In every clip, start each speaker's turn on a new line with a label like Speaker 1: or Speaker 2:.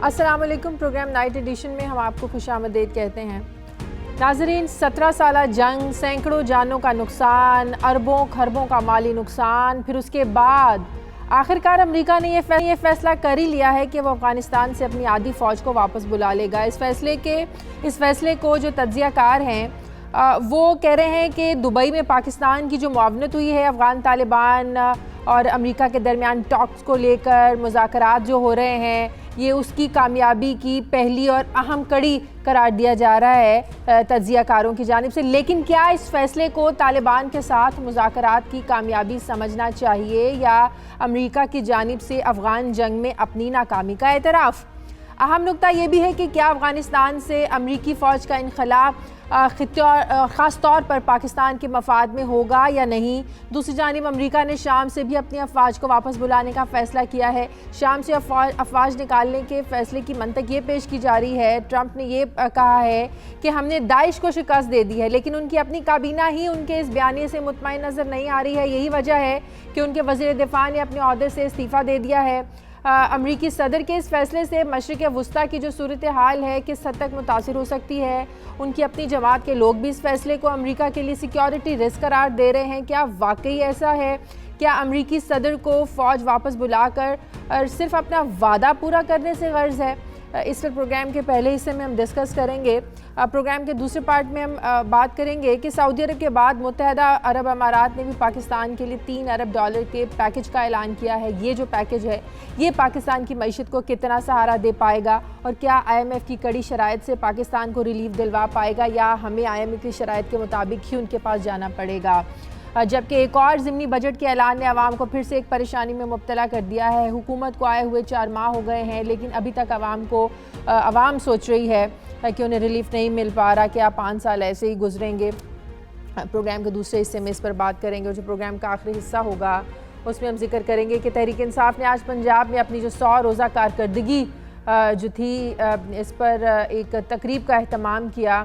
Speaker 1: السلام علیکم۔ Programme night edition میں ہم آپ کو خوش آمدید کہتے ہیں۔ ناظرین، 17 سالہ جنگ، سینکڑوں جانوں کا نقصان، اربوں خربوں کا مالی نقصان، پھر اس کے بعد آخرکار امریکہ نے یہ فیصلہ کر ہی لیا ہے کہ وہ افغانستان سے اپنی آدھی فوج کو واپس بلا لے گا۔ اس فیصلے کو جو تجزیہ کار ہیں وہ کہہ رہے ہیں کہ دبئی میں پاکستان کی جو معاونت ہوئی ہے افغان طالبان اور امریکہ کے درمیان ٹاکس کو لے کر مذاکرات جو ہو رہے ہیں، یہ اس کی کامیابی کی پہلی اور اہم کڑی قرار دیا جا رہا ہے تجزیہ کاروں کی جانب سے۔ لیکن کیا اس فیصلے کو طالبان کے ساتھ مذاکرات کی کامیابی سمجھنا چاہیے یا امریکہ کی جانب سے افغان جنگ میں اپنی ناکامی کا اعتراف؟ اہم نکتہ یہ بھی ہے کہ کیا افغانستان سے امریکی فوج کا انخلا خاص طور پر پاکستان کے مفاد میں ہوگا یا نہیں۔ دوسری جانب امریکہ نے شام سے بھی اپنی افواج کو واپس بلانے کا فیصلہ کیا ہے۔ شام سے افواج نکالنے کے فیصلے کی منطق یہ پیش کی جا رہی ہے، ٹرمپ نے یہ کہا ہے کہ ہم نے داعش کو شکست دے دی ہے، لیکن ان کی اپنی کابینہ ہی ان کے اس بیانیے سے مطمئن نظر نہیں آ رہی ہے۔ یہی وجہ ہے کہ ان کے وزیر دفاع نے اپنے عہدے سے استعفیٰ دے دیا ہے۔ امریکی صدر کے اس فیصلے سے مشرق وسطیٰ کی جو صورتحال ہے کس حد تک متاثر ہو سکتی ہے؟ ان کی اپنی جماعت کے لوگ بھی اس فیصلے کو امریکہ کے لیے سیکیورٹی رسک قرار دے رہے ہیں۔ کیا واقعی ایسا ہے؟ کیا امریکی صدر کو فوج واپس بلا کر صرف اپنا وعدہ پورا کرنے سے غرض ہے؟ اس پر پروگرام کے پہلے حصے میں ہم ڈسکس کریں گے۔ پروگرام کے دوسرے پارٹ میں ہم بات کریں گے کہ سعودی عرب کے بعد متحدہ عرب امارات نے بھی پاکستان کے لیے $3 ارب کے پیکج کا اعلان کیا ہے۔ یہ جو پیکج ہے یہ پاکستان کی معیشت کو کتنا سہارا دے پائے گا اور کیا IMF کی کڑی شرائط سے پاکستان کو ریلیف دلوا پائے گا یا ہمیں IMF کی شرائط کے مطابق ہی ان کے پاس جانا پڑے گا؟ جبکہ ایک اور ضمنی بجٹ کے اعلان نے عوام کو پھر سے ایک پریشانی میں مبتلا کر دیا ہے۔ حکومت کو آئے ہوئے 4 ماہ ہو گئے ہیں، لیکن ابھی تک عوام سوچ رہی ہے کہ انہیں ریلیف نہیں مل پا رہا۔ کیا 5 سال ایسے ہی گزریں گے؟ پروگرام کے دوسرے حصے میں اس پر بات کریں گے، اور جو پروگرام کا آخری حصہ ہوگا اس میں ہم ذکر کریں گے کہ تحریک انصاف نے آج پنجاب میں اپنی جو 100 روزہ کارکردگی جو تھی اس پر ایک تقریب کا اہتمام کیا۔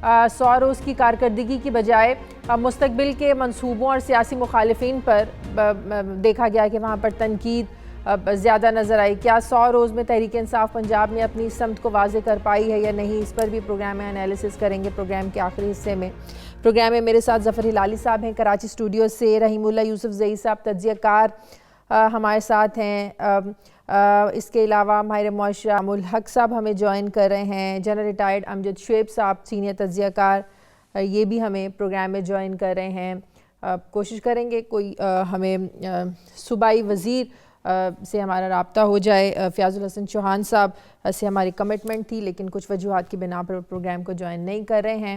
Speaker 1: 100 روز کی کارکردگی کی بجائے مستقبل کے منصوبوں اور سیاسی مخالفین پر دیکھا گیا کہ وہاں پر تنقید زیادہ نظر آئی۔ کیا 100 روز میں تحریک انصاف پنجاب میں اپنی سمت کو واضح کر پائی ہے یا نہیں؟ اس پر بھی پروگرام میں انالیسس کریں گے پروگرام کے آخری حصے میں۔ پروگرام میں میرے ساتھ ظفر ہلالی صاحب ہیں کراچی اسٹوڈیو سے، رحیم اللہ یوسف زئی صاحب تجزیہ کار ہمارے ساتھ ہیں، اس کے علاوہ ماہر معاشرہ الحق صاحب ہمیں جوائن کر رہے ہیں، جنرل ریٹائرڈ امجد شعیب صاحب سینئر تجزیہ کار یہ بھی ہمیں پروگرام میں جوائن کر رہے ہیں۔ کوشش کریں گے کوئی ہمیں صوبائی وزیر سے ہمارا رابطہ ہو جائے۔ فیاض الحسن چوہان صاحب سے ہماری کمٹمنٹ تھی لیکن کچھ وجوہات کی بنا پر پروگرام کو جوائن نہیں کر رہے ہیں۔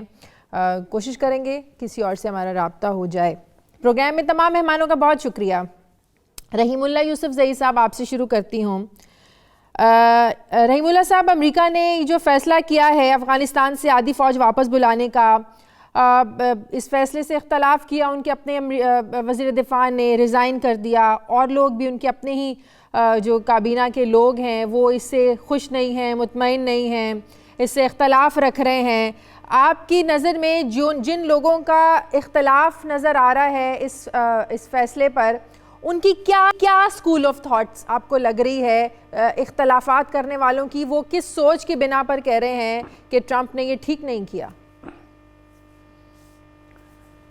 Speaker 1: کوشش کریں گے کسی اور سے ہمارا رابطہ ہو جائے۔ پروگرام میں تمام مہمانوں کا بہت شکریہ۔ رحیم اللہ یوسف زئی صاحب آپ سے شروع کرتی ہوں۔ رحیم اللہ صاحب، امریکہ نے جو فیصلہ کیا ہے افغانستان سے آدھی فوج واپس بلانے کا، اس فیصلے سے اختلاف کیا، ان کے اپنے وزیر دفاع نے ریزائن کر دیا، اور لوگ بھی ان کے اپنے ہی جو کابینہ کے لوگ ہیں وہ اس سے خوش نہیں ہیں، مطمئن نہیں ہیں، اس سے اختلاف رکھ رہے ہیں۔ آپ کی نظر میں جن لوگوں کا اختلاف نظر آ رہا ہے اس فیصلے پر، ان کی کیا اسکول آف تھاٹس آپ کو لگ رہی ہے؟ اختلافات کرنے والوں کی وہ کس سوچ کی بنا پر کہہ رہے ہیں کہ ٹرمپ نے یہ ٹھیک نہیں کیا؟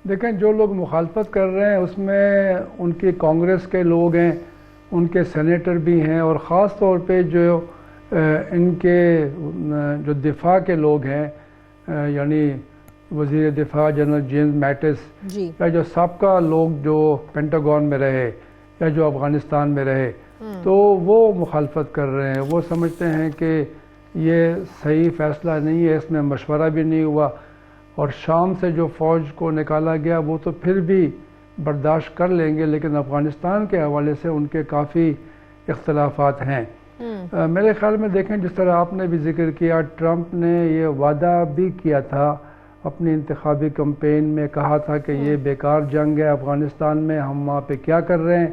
Speaker 2: دیکھیں، جو لوگ مخالفت کر رہے ہیں اس میں ان کی کانگریس کے لوگ ہیں، ان کے سینیٹر بھی ہیں، اور خاص طور پہ جو ان کے جو دفاع کے لوگ ہیں، یعنی وزیر دفاع جنرل جیمز میٹس یا جو سابقہ لوگ جو پینٹاگون میں رہے یا جو افغانستان میں رہے، تو وہ مخالفت کر رہے ہیں۔ وہ سمجھتے ہیں کہ یہ صحیح فیصلہ نہیں ہے، اس میں مشورہ بھی نہیں ہوا، اور شام سے جو فوج کو نکالا گیا وہ تو پھر بھی برداشت کر لیں گے، لیکن افغانستان کے حوالے سے ان کے کافی اختلافات ہیں۔ میرے خیال میں دیکھیں، جس طرح آپ نے بھی ذکر کیا، ٹرمپ نے یہ وعدہ بھی کیا تھا اپنی انتخابی کمپین میں، کہا تھا کہ یہ بیکار جنگ ہے افغانستان میں، ہم وہاں پہ کیا کر رہے ہیں،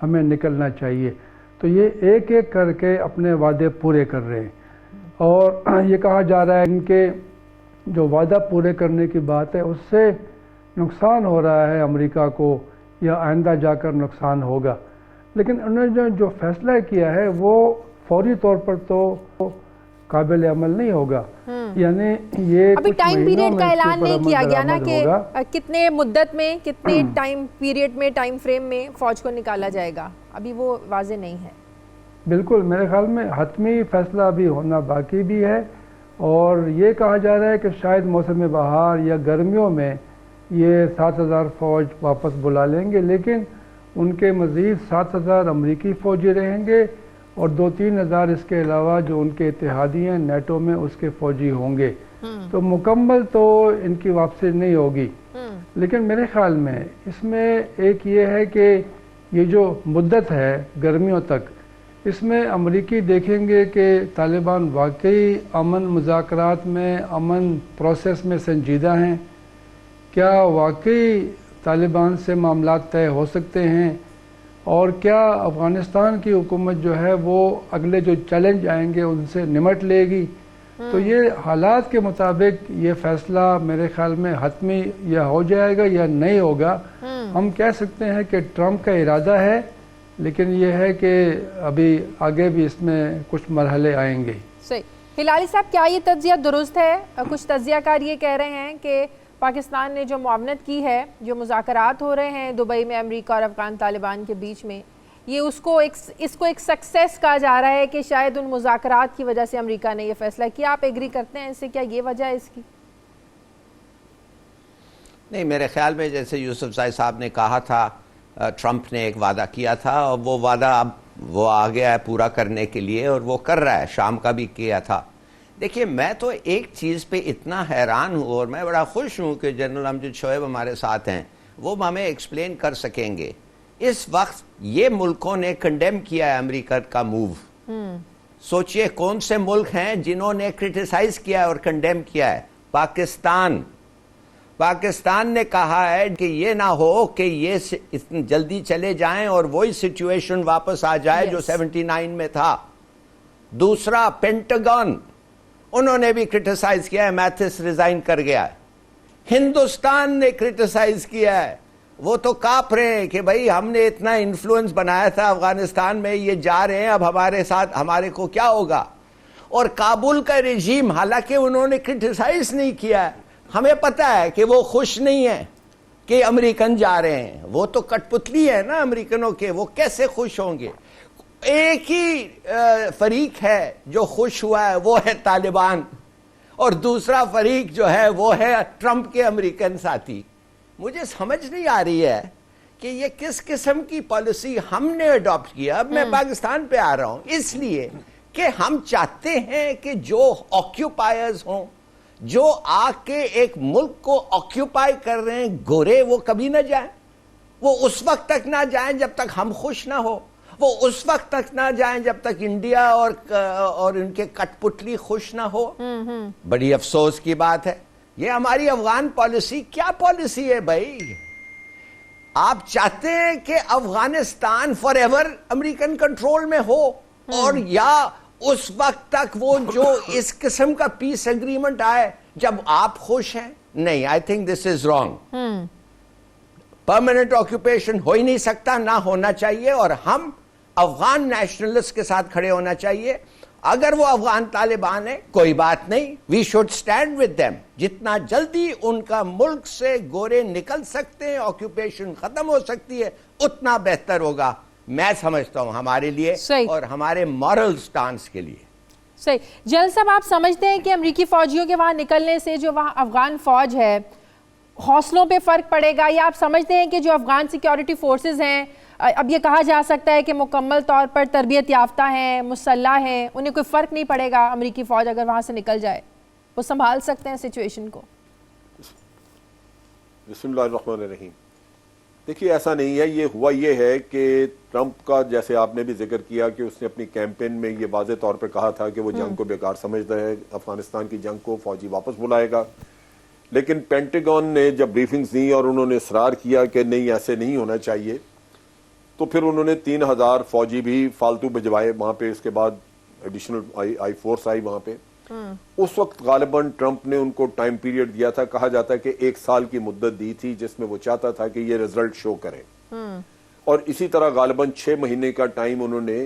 Speaker 2: ہمیں نکلنا چاہیے۔ تو یہ ایک ایک کر کے اپنے وعدے پورے کر رہے ہیں، اور یہ کہا جا رہا ہے ان کے جو وعدہ پورے کرنے کی بات ہے اس سے نقصان ہو رہا ہے امریکہ کو، یا آئندہ جا کر نقصان ہوگا۔ لیکن انہوں نے جو فیصلہ کیا ہے وہ فوری طور پر تو قابل عمل نہیں ہوگا. یعنی یہ
Speaker 1: ابھی
Speaker 2: کچھ
Speaker 1: ٹائم
Speaker 2: مہینوں
Speaker 1: پیریڈ
Speaker 2: میں
Speaker 1: کا
Speaker 2: اس کے
Speaker 1: اعلان
Speaker 2: اوپر
Speaker 1: نہیں
Speaker 2: عمل
Speaker 1: کیا گیا نا
Speaker 2: درآمد
Speaker 1: کہ
Speaker 2: ہوگا.
Speaker 1: کتنے مدت میں کتنے ٹائم پیریڈ میں ٹائم فریم میں فوج کو نکالا جائے گا، ابھی وہ واضح نہیں ہے.
Speaker 2: بالکل میرے خیال میں حتمی فیصلہ ابھی ہونا باقی بھی ہے، اور یہ کہا جا رہا ہے کہ شاید موسم بہار یا گرمیوں میں یہ 7,000 فوج واپس بلا لیں گے، لیکن ان کے مزید 7,000 امریکی فوجی رہیں گے اور 2-3 ہزار اس کے علاوہ جو ان کے اتحادی ہیں نیٹو میں اس کے فوجی ہوں گے. تو مکمل تو ان کی واپسی نہیں ہوگی، لیکن میرے خیال میں اس میں ایک یہ ہے کہ یہ جو مدت ہے گرمیوں تک، اس میں امریکی دیکھیں گے کہ طالبان واقعی امن مذاکرات میں، امن پروسیس میں سنجیدہ ہیں، کیا واقعی طالبان سے معاملات طے ہو سکتے ہیں، اور کیا افغانستان کی حکومت جو ہے وہ اگلے جو چیلنج آئیں گے ان سے نمٹ لے گی. تو یہ حالات کے مطابق یہ فیصلہ میرے خیال میں حتمی یا ہو جائے گا یا نہیں ہوگا. ہم کہہ سکتے ہیں کہ ٹرمپ کا ارادہ ہے، لیکن یہ ہے کہ ابھی آگے بھی اس میں کچھ مرحلے آئیں گے.
Speaker 1: صحیح. ہلالی صاحب، کیا یہ تجزیہ درست ہے؟ کچھ تجزیہ کار یہ کہہ رہے ہیں کہ پاکستان نے جو معاونت کی ہے، جو مذاکرات ہو رہے ہیں دبئی میں امریکہ اور افغان طالبان کے بیچ میں، یہ اس کو ایک سکسیس کہا جا رہا ہے کہ شاید ان مذاکرات کی وجہ سے امریکہ نے یہ فیصلہ کیا. آپ ایگری کرتے ہیں اس سے؟ کیا یہ وجہ ہے اس کی؟
Speaker 3: نہیں، میرے خیال میں جیسے یوسف زائی صاحب نے کہا تھا، ٹرمپ نے ایک وعدہ کیا تھا اور وہ وعدہ اب وہ آ گیا ہے پورا کرنے کے لیے، اور وہ کر رہا ہے. شام کا بھی کیا تھا. دیکھیے، میں تو ایک چیز پہ اتنا حیران ہوں اور میں بڑا خوش ہوں کہ جنرل امجد شعیب ہمارے ساتھ ہیں، وہ ہمیں ایکسپلین کر سکیں گے. اس وقت یہ ملکوں نے کنڈیم کیا ہے امریکہ کا موو. سوچئے کون سے ملک ہیں جنہوں نے کرٹیسائز کیا ہے اور کنڈیم کیا ہے؟ پاکستان نے کہا ہے کہ یہ نہ ہو کہ یہ جلدی چلے جائیں اور وہی سچویشن واپس آ جائے جو 79 میں تھا. دوسرا، پینٹاگن، انہوں نے بھی کرٹیسائز کیا ہے، میتھس ریزائن کر گیا ہے. ہندوستان نے کرٹیسائز کیا ہے، وہ تو کاپ رہے ہیں کہ بھائی ہم نے اتنا انفلوئنس بنایا تھا افغانستان میں، یہ جا رہے ہیں اب ہمارے ساتھ، ہمارے کو کیا ہوگا. اور کابل کا رژیم، حالانکہ انہوں نے کرٹیسائز نہیں کیا ہے، ہمیں پتہ ہے کہ وہ خوش نہیں ہیں کہ امریکن جا رہے ہیں. وہ تو کٹ پتلی ہے نا امریکنوں کے، وہ کیسے خوش ہوں گے. ایک ہی فریق ہے جو خوش ہوا ہے، وہ ہے طالبان، اور دوسرا فریق جو ہے وہ ہے ٹرمپ کے امریکن ساتھی. مجھے سمجھ نہیں آ رہی ہے کہ یہ کس قسم کی پالیسی ہم نے اڈاپٹ کیا. اب میں پاکستان پہ آ رہا ہوں، اس لیے کہ ہم چاہتے ہیں کہ جو آکیوپائرز ہوں، جو آ کے ایک ملک کو آکیوپائی کر رہے ہیں، گورے، وہ کبھی نہ جائیں. وہ اس وقت تک نہ جائیں جب تک ہم خوش نہ ہو. وہ اس وقت تک نہ جائیں جب تک انڈیا اور ان کے کٹ پتلی خوش نہ ہو. بڑی افسوس کی بات ہے. یہ ہماری افغان پالیسی کیا پالیسی ہے بھائی؟ آپ چاہتے ہیں کہ Afghanistan for ever American control میں ہو، اور یا اس وقت تک وہ جو اس قسم کا پیس ایگریمنٹ آئے جب آپ خوش ہیں؟ نہیں، I think this is wrong. Permanent occupation ہو ہی نہیں سکتا، نہ ہونا چاہیے، اور ہم افغان نیشنلسٹ کے ساتھ کھڑے ہونا چاہیے. اگر وہ افغان طالبان ہیں کوئی بات نہیں، we should stand with them. جتنا جلدی ان کا ملک سے گورے نکل سکتے ہیں، آکوپیشن ختم ہو سکتی ہے، اتنا بہتر ہوگا میں سمجھتا ہوں ہمارے لیے اور ہمارے مورل سٹانس کے لیے.
Speaker 1: صحیح. جلال صاحب، آپ سمجھتے ہیں کہ امریکی فوجیوں کے وہاں نکلنے سے جو وہاں افغان فوج ہے حوصلوں پہ فرق پڑے گا، یا آپ سمجھتے ہیں کہ جو افغان سیکیورٹی فورسز ہیں، اب یہ کہا جا سکتا ہے کہ مکمل طور پر تربیت یافتہ ہیں، مسلح ہیں، انہیں کوئی فرق نہیں پڑے گا امریکی فوج اگر وہاں سے نکل جائے، وہ سنبھال سکتے ہیں سچویشن کو؟
Speaker 4: بسم اللہ الرحمن الرحیم. دیکھیے، ایسا نہیں ہے. یہ ہوا یہ ہے کہ ٹرمپ کا، جیسے آپ نے بھی ذکر کیا کہ اس نے اپنی کیمپین میں یہ واضح طور پہ کہا تھا کہ وہ جنگ کو بیکار سمجھتا ہے، افغانستان کی جنگ کو فوجی واپس بلائے گا. لیکن پینٹاگن نے جب بریفنگز دی اور انہوں نے اصرار کیا کہ نہیں، ایسے نہیں ہونا چاہیے، تو پھر انہوں نے 3,000 فوجی بھی فالتو بھجوائے وہاں پہ. اس کے بعد ایڈیشنل آئی فورس آئی وہاں پہ. اس وقت غالباً ٹرمپ نے ان کو ٹائم پیریڈ دیا تھا، کہا جاتا ہے کہ 1 سال کی مدت دی تھی جس میں وہ چاہتا تھا کہ یہ رزلٹ شو کریں. اور اسی طرح غالباً 6 مہینے کا ٹائم انہوں نے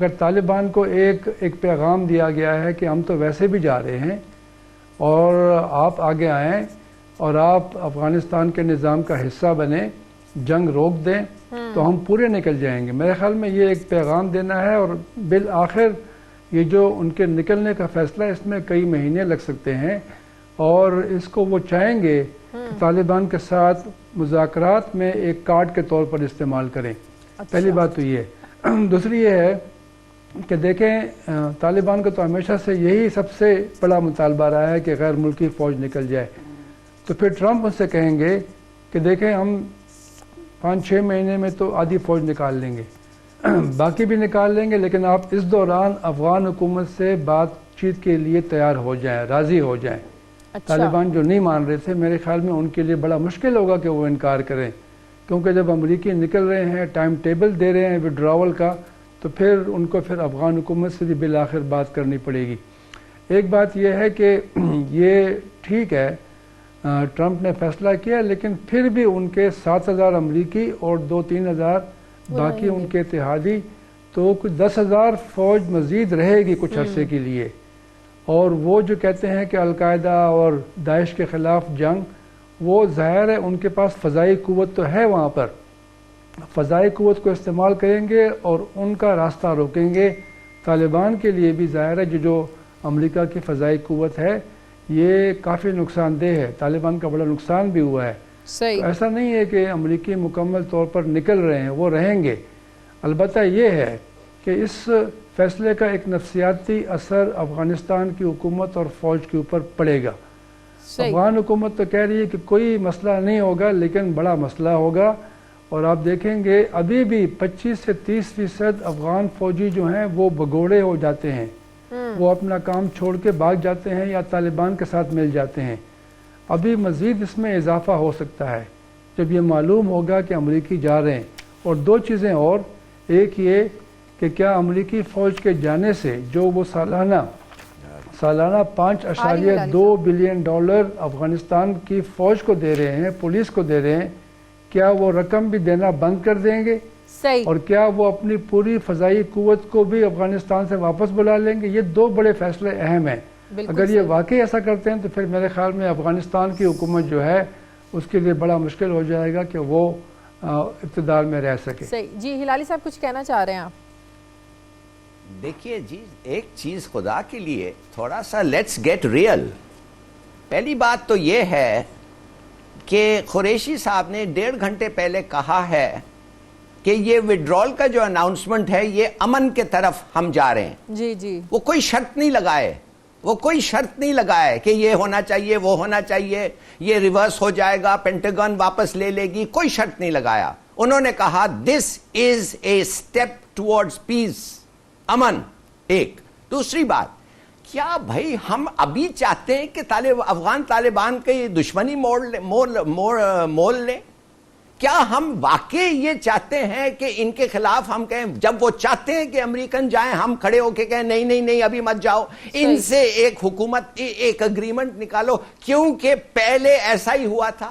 Speaker 2: اگر طالبان کو ایک پیغام دیا گیا ہے کہ ہم تو ویسے بھی جا رہے ہیں اور آپ آگے آئیں اور آپ افغانستان کے نظام کا حصہ بنیں، جنگ روک دیں تو ہم پورے نکل جائیں گے. میرے خیال میں یہ ایک پیغام دینا ہے، اور بالآخر یہ جو ان کے نکلنے کا فیصلہ اس میں کئی مہینے لگ سکتے ہیں، اور اس کو وہ چاہیں گے کہ طالبان کے ساتھ مذاکرات میں ایک کارڈ کے طور پر استعمال کریں. پہلی بات تو یہ. دوسری یہ ہے کہ دیکھیں طالبان کا تو ہمیشہ سے یہی سب سے بڑا مطالبہ رہا ہے کہ غیر ملکی فوج نکل جائے. تو پھر ٹرمپ ان سے کہیں گے کہ دیکھیں ہم 5-6 مہینے میں تو آدھی فوج نکال لیں گے، باقی بھی نکال لیں گے، لیکن آپ اس دوران افغان حکومت سے بات چیت کے لیے تیار ہو جائیں، راضی ہو جائیں. طالبان جو نہیں مان رہے تھے، میرے خیال میں ان کے لیے بڑا مشکل ہوگا کہ وہ انکار کریں، کیونکہ جب امریکی نکل رہے ہیں، ٹائم ٹیبل دے رہے ہیں وڈراول کا، تو پھر ان کو پھر افغان حکومت سے بھی بالآخر بات کرنی پڑے گی. ایک بات یہ ہے کہ یہ ٹھیک ہے ٹرمپ نے فیصلہ کیا، لیکن پھر بھی ان کے 7,000 امریکی اور 2-3 ہزار باقی ان کے اتحادی، تو کچھ 10,000 فوج مزید رہے گی کچھ عرصے کے لیے. اور وہ جو کہتے ہیں کہ القاعدہ اور داعش کے خلاف جنگ، وہ ظاہر ہے ان کے پاس فضائی قوت تو ہے، وہاں پر فضائی قوت کو استعمال کریں گے اور ان کا راستہ روکیں گے. طالبان کے لیے بھی ظاہر ہے جو امریکہ کی فضائی قوت ہے یہ کافی نقصان دہ ہے، طالبان کا بڑا نقصان بھی ہوا ہے.
Speaker 1: صحیح.
Speaker 2: ایسا نہیں ہے کہ امریکی مکمل طور پر نکل رہے ہیں، وہ رہیں گے. البتہ یہ ہے کہ اس فیصلے کا ایک نفسیاتی اثر افغانستان کی حکومت اور فوج کے اوپر پڑے گا. افغان حکومت تو کہہ رہی ہے کہ کوئی مسئلہ نہیں ہوگا، لیکن بڑا مسئلہ ہوگا. اور آپ دیکھیں گے ابھی بھی 25 سے 30% افغان فوجی جو ہیں وہ بگوڑے ہو جاتے ہیں، وہ اپنا کام چھوڑ کے بھاگ جاتے ہیں یا طالبان کے ساتھ مل جاتے ہیں. ابھی مزید اس میں اضافہ ہو سکتا ہے جب یہ معلوم ہوگا کہ امریکی جا رہے ہیں. اور دو چیزیں اور، ایک یہ کہ کیا امریکی فوج کے جانے سے جو وہ سالانہ $5.2 بلین افغانستان کی فوج کو دے رہے ہیں، پولیس کو دے رہے ہیں، کیا وہ رقم بھی دینا بند کر دیں گے؟
Speaker 1: صحیح.
Speaker 2: اور کیا وہ اپنی پوری فضائی قوت کو بھی افغانستان سے واپس بلا لیں گے؟ یہ دو بڑے فیصلے اہم ہیں. اگر یہ واقعی ایسا کرتے ہیں تو پھر میرے خیال میں افغانستان کی حکومت جو ہے اس کے لیے بڑا مشکل ہو جائے گا کہ وہ اقتدار میں رہ سکے.
Speaker 1: صحیح. جی ہلالی صاحب کچھ کہنا چاہ رہے ہیں آپ؟
Speaker 3: دیکھیے جی، ایک چیز خدا کے لیے تھوڑا سا لیٹس گیٹ ریئل. پہلی بات تو یہ ہے کہ قریشی صاحب نے 1.5 گھنٹے پہلے کہا ہے کہ یہ وڈرال کا جو اناؤنسمنٹ ہے یہ امن کے طرف ہم جا رہے ہیں.
Speaker 1: جی جی.
Speaker 3: وہ کوئی شرط نہیں لگائے کہ یہ ہونا چاہیے، وہ ہونا چاہیے، یہ ریورس ہو جائے گا، پینٹاگن واپس لے لے گی، کوئی شرط نہیں لگایا. انہوں نے کہا دس از اے اسٹیپ ٹورڈز پیس، امن. ایک. دوسری بات، کیا بھائی ہم ابھی چاہتے ہیں کہ افغان طالبان کی دشمنی مول لیں؟ کیا ہم واقعی یہ چاہتے ہیں کہ ان کے خلاف ہم کہیں، جب وہ چاہتے ہیں کہ امریکن جائیں ہم کھڑے ہو کے کہیں نہیں ابھی مت جاؤ، ان سے ایک حکومت ایک اگریمنٹ نکالو، کیونکہ پہلے ایسا ہی ہوا تھا.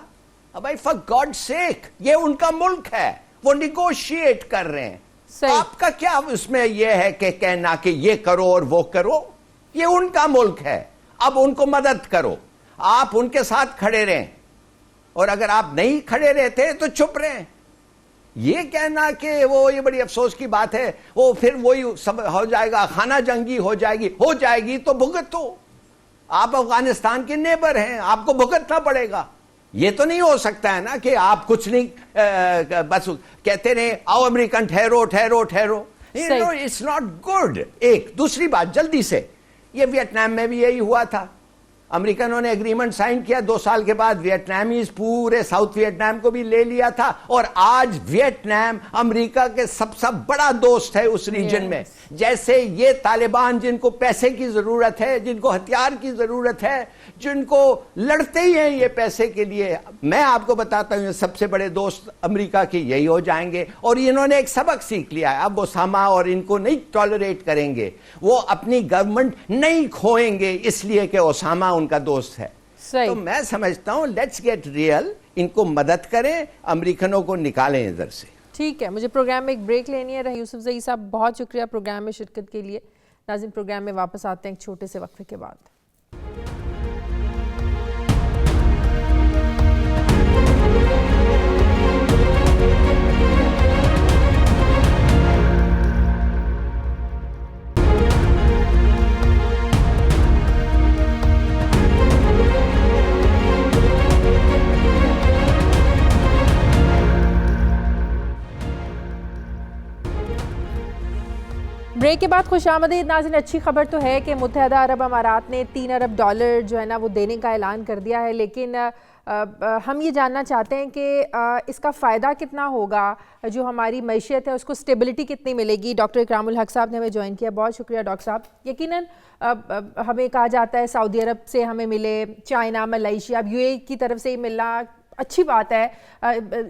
Speaker 3: بھائی فار گاڈ سیک، یہ ان کا ملک ہے، وہ نیگوشیٹ کر رہے ہیں. آپ کا کیا اس میں یہ ہے کہ کہنا کہ یہ کرو اور وہ کرو؟ یہ ان کا ملک ہے، اب ان کو مدد کرو، آپ ان کے ساتھ کھڑے رہیں، اور اگر آپ نہیں کھڑے رہتے تو چپ رہیں. یہ کہنا کہ وہ یہ بڑی افسوس کی بات ہے، وہ پھر وہی سب ہو جائے گا، خانہ جنگی ہو جائے گی تو بھگتو. آپ افغانستان کے نیبر ہیں، آپ کو بھگتنا پڑے گا. یہ تو نہیں ہو سکتا ہے نا کہ آپ کچھ نہیں بس کہتے رہے آؤ امریکن ٹھہرو. It's not good. ایک. دوسری بات جلدی سے، یہ ویتنام میں بھی یہی ہوا تھا. امریکنوں نے اگریمنٹ سائن کیا، 2 سال کے بعد ویتنامیز پورے ساؤتھ ویتنام کو بھی لے لیا تھا، اور آج ویتنام امریکہ کے سب سے بڑا دوست ہے اس ریجن میں. جیسے یہ طالبان جن کو پیسے کی ضرورت ہے، جن کو ہتھیار کی ضرورت ہے، جن کو لڑتے ہی ہیں یہ پیسے کے لیے، میں آپ کو بتاتا ہوں سب سے بڑے دوست امریکہ کے یہی ہو جائیں گے. اور انہوں نے ایک سبق سیکھ لیا ہے، اب اسامہ اور ان کو نہیں ٹالریٹ کریں گے، وہ اپنی گورنمنٹ نہیں کھوئیں گے اس لیے کہ اسامہ ان کا دوست ہے. تو میں سمجھتا ہوں لیٹس گیٹ ریئل، ان کو مدد کریں، امریکنوں کو نکالیں ادھر سے.
Speaker 1: ٹھیک ہے, مجھے پروگرام میں ایک بریک لینی ہے. یوسف زئی صاحب بہت شکریہ پروگرام میں شرکت کے لیے. ناظرین پروگرام میں واپس آتے ہیں ایک چھوٹے سے وقفے کے بعد. بریک کے بعد خوش آمدید ناظرین. اچھی خبر تو ہے کہ متحدہ عرب امارات نے $3 ارب جو ہے نا وہ دینے کا اعلان کر دیا ہے, لیکن ہم یہ جاننا چاہتے ہیں کہ اس کا فائدہ کتنا ہوگا, جو ہماری معیشت ہے اس کو اسٹیبلٹی کتنی ملے گی. ڈاکٹر اکرام الحق صاحب نے ہمیں جوائن کیا, بہت شکریہ ڈاکٹر صاحب. یقیناً ہمیں کہا جاتا ہے سعودی عرب سے ہمیں ملے, چائنا, ملائیشیا, اب UAE کی طرف سے ہی ملنا اچھی بات ہے.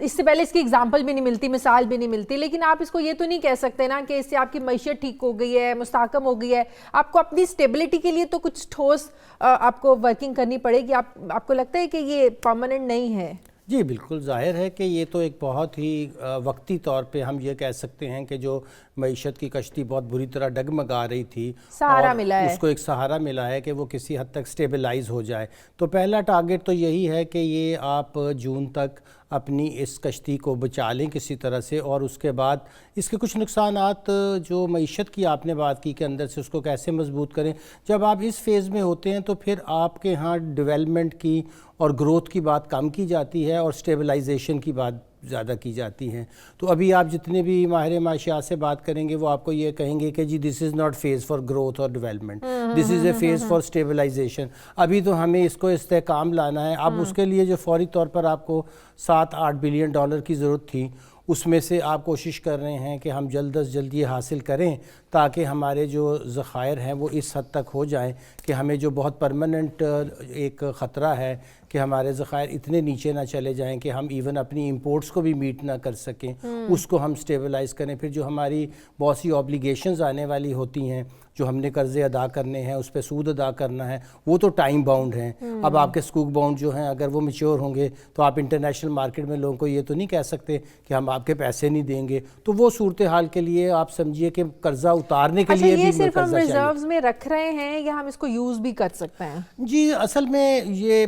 Speaker 1: اس سے پہلے اس کی اگزامپل بھی نہیں ملتی, مثال بھی نہیں ملتی, لیکن آپ اس کو یہ تو نہیں کہہ سکتے نا کہ اس سے آپ کی معیشت ٹھیک ہو گئی ہے, مستحکم ہو گئی ہے. آپ کو اپنی اسٹیبلٹی کے لیے تو کچھ ٹھوس آپ کو ورکنگ کرنی پڑے گی. آپ کو لگتا ہے کہ یہ پرماننٹ نہیں ہے؟
Speaker 5: جی بالکل, ظاہر ہے کہ یہ تو ایک بہت ہی وقتی طور پہ ہم یہ کہہ سکتے ہیں کہ جو معیشت کی کشتی بہت بری طرح ڈگمگا رہی تھی,
Speaker 1: سہارا ملا ہے,
Speaker 5: اس کو ایک سہارا ملا ہے کہ وہ کسی حد تک سٹیبلائز ہو جائے. تو پہلا ٹارگٹ تو یہی ہے کہ یہ آپ جون تک اپنی اس کشتی کو بچا لیں کسی طرح سے, اور اس کے بعد اس کے کچھ نقصانات جو معیشت کی آپ نے بات کی کہ اندر سے اس کو کیسے مضبوط کریں. جب آپ اس فیز میں ہوتے ہیں تو پھر آپ کے ہاں ڈیولپمنٹ کی اور گروتھ کی بات کم کی جاتی ہے اور سٹیبلائزیشن کی بات زیادہ کی جاتی ہیں. تو ابھی آپ جتنے بھی ماہر معاشیات سے بات کریں گے وہ آپ کو یہ کہیں گے کہ جی this is not phase for growth اور development, this is a phase for stabilization. ابھی تو ہمیں اس کو استحکام لانا ہے. اب اس کے لیے جو فوری طور پر آپ کو $7-8 بلین کی ضرورت تھی, اس میں سے آپ کوشش کر رہے ہیں کہ ہم جلد از جلد یہ حاصل کریں تاکہ ہمارے جو ذخائر ہیں وہ اس حد تک ہو جائیں کہ ہمیں جو بہت پرماننٹ ایک خطرہ ہے کہ ہمارے ذخائر اتنے نیچے نہ چلے جائیں کہ ہم ایون اپنی امپورٹس کو بھی میٹ نہ کر سکیں, اس کو ہم سٹیبلائز کریں. پھر جو ہماری بہت سی آبلیگیشنز آنے والی ہوتی ہیں, جو ہم نے قرضے ادا کرنے ہیں, اس پہ سود ادا کرنا ہے, وہ تو ٹائم باؤنڈ ہیں. اب آپ کے سکوک باؤنڈ جو ہیں اگر وہ میچور ہوں گے تو آپ انٹرنیشنل مارکیٹ میں لوگوں کو یہ تو نہیں کہہ سکتے کہ ہم آپ کے پیسے نہیں دیں گے. تو وہ صورتحال کے لیے آپ سمجھیے کہ قرضہ اتارنے کے لیے بھی
Speaker 1: یہ صرف ہم ریزروز میں رکھ رہے ہیں یا ہم اس کو یوز بھی کر سکتے ہیں؟
Speaker 5: جی اصل میں یہ